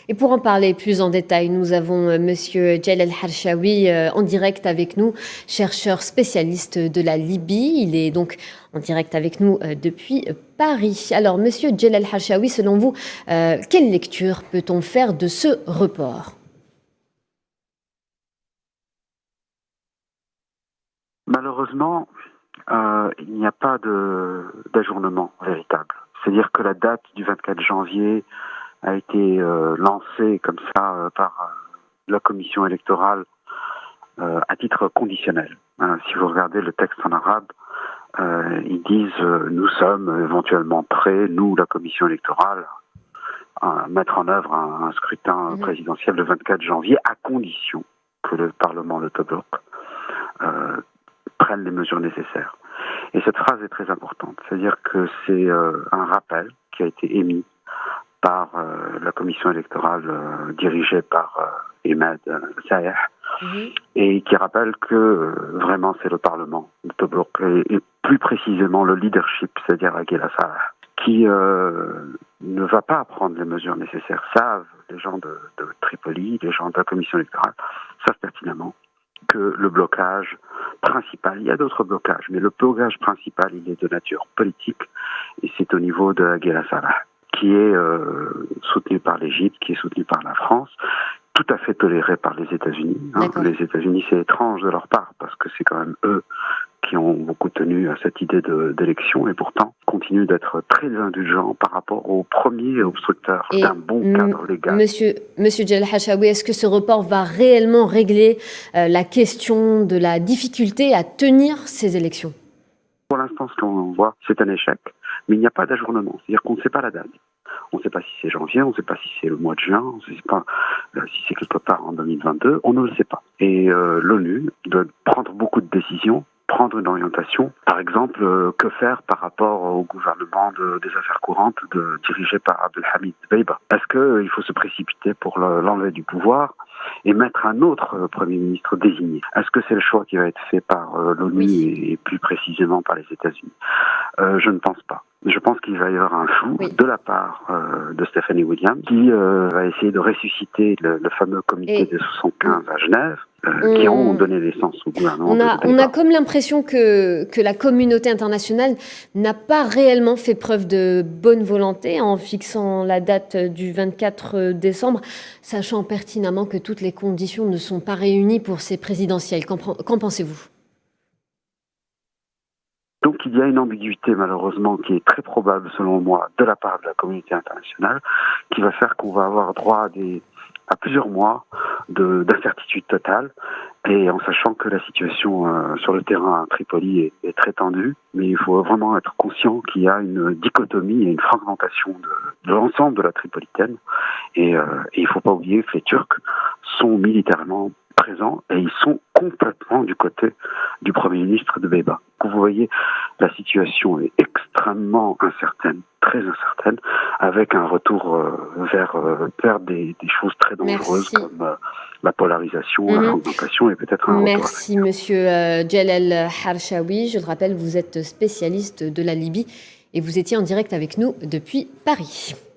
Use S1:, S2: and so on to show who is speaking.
S1: Et pour en parler plus en détail, nous avons Monsieur Jalal Harshawi en direct avec nous, chercheur spécialiste de la Libye. Il est donc en direct avec nous depuis Paris. Alors, Monsieur Jalal Harshawi, selon vous, quelle lecture peut-on faire de ce report ?
S2: Malheureusement, il n'y a pas d'ajournement véritable. C'est-à-dire que la date du 24 janvier a été lancée comme ça par la commission électorale à titre conditionnel. Si vous regardez le texte en arabe, ils disent nous sommes éventuellement prêts, nous, la commission électorale, à mettre en œuvre un scrutin présidentiel le 24 janvier à condition que le Parlement, le Tobruk, prenne les mesures nécessaires. Et cette phrase est très importante, c'est-à-dire que c'est un rappel qui a été émis par la commission électorale dirigée par Ahmed Saïh, et qui rappelle que vraiment c'est le Parlement, le Tobruk, et plus précisément le leadership, c'est-à-dire Aguila Salah, qui ne va pas prendre les mesures nécessaires. Savent les gens de Tripoli, les gens de la commission électorale, savent pertinemment que le blocage principal, il y a d'autres blocages, mais le blocage principal, il est de nature politique, et c'est au niveau de Aguila Salah, qui est soutenu par l'Égypte, qui est soutenu par la France, tout à fait toléré par les États-Unis. Les États-Unis, c'est étrange de leur part, parce que c'est quand même eux qui ont beaucoup tenu à cette idée d'élection, et pourtant continuent d'être très indulgents par rapport aux premiers obstructeurs d'un bon cadre légal.
S1: Monsieur Jalal Harshawi, est-ce que ce report va réellement régler la question de la difficulté à tenir ces élections ?
S2: Pour l'instant, ce qu'on voit, c'est un échec, mais il n'y a pas d'ajournement, c'est-à-dire qu'on ne sait pas la date. On ne sait pas si c'est janvier, on ne sait pas si c'est le mois de juin, on ne sait pas si c'est quelque part en 2022, on ne le sait pas. Et l'ONU doit prendre beaucoup de décisions, prendre une orientation. Par exemple, que faire par rapport au gouvernement des affaires courantes dirigé par Abdelhamid Dbeibah ? Est-ce qu'il faut se précipiter pour l'enlever du pouvoir et mettre un autre Premier ministre désigné ? Est-ce que c'est le choix qui va être fait par l'ONU et plus précisément par les États-Unis ? Je ne pense pas. Je pense qu'il va y avoir un flou de la part de Stephanie Williams qui va essayer de ressusciter le fameux comité des 75 à Genève qui ont donné naissance au gouvernement.
S1: On a comme l'impression que la communauté internationale n'a pas réellement fait preuve de bonne volonté en fixant la date du 24 décembre, sachant pertinemment que toutes les conditions ne sont pas réunies pour ces présidentielles. Qu'en pensez-vous ?
S2: Donc il y a une ambiguïté malheureusement qui est très probable selon moi de la part de la communauté internationale qui va faire qu'on va avoir droit à plusieurs mois d'incertitude totale et en sachant que la situation sur le terrain à Tripoli est très tendue, mais il faut vraiment être conscient qu'il y a une dichotomie et une fragmentation de l'ensemble de la Tripolitaine et il ne faut pas oublier que les Turcs sont militairement présents et ils sont complètement du côté du Premier ministre de Dbeibah. Vous voyez, la situation est extrêmement incertaine, très incertaine, avec un retour vers des choses très dangereuses comme la polarisation, la fragmentation et peut-être un retour.
S1: Merci Monsieur Jalal Harshawi. Je le rappelle, vous êtes spécialiste de la Libye et vous étiez en direct avec nous depuis Paris.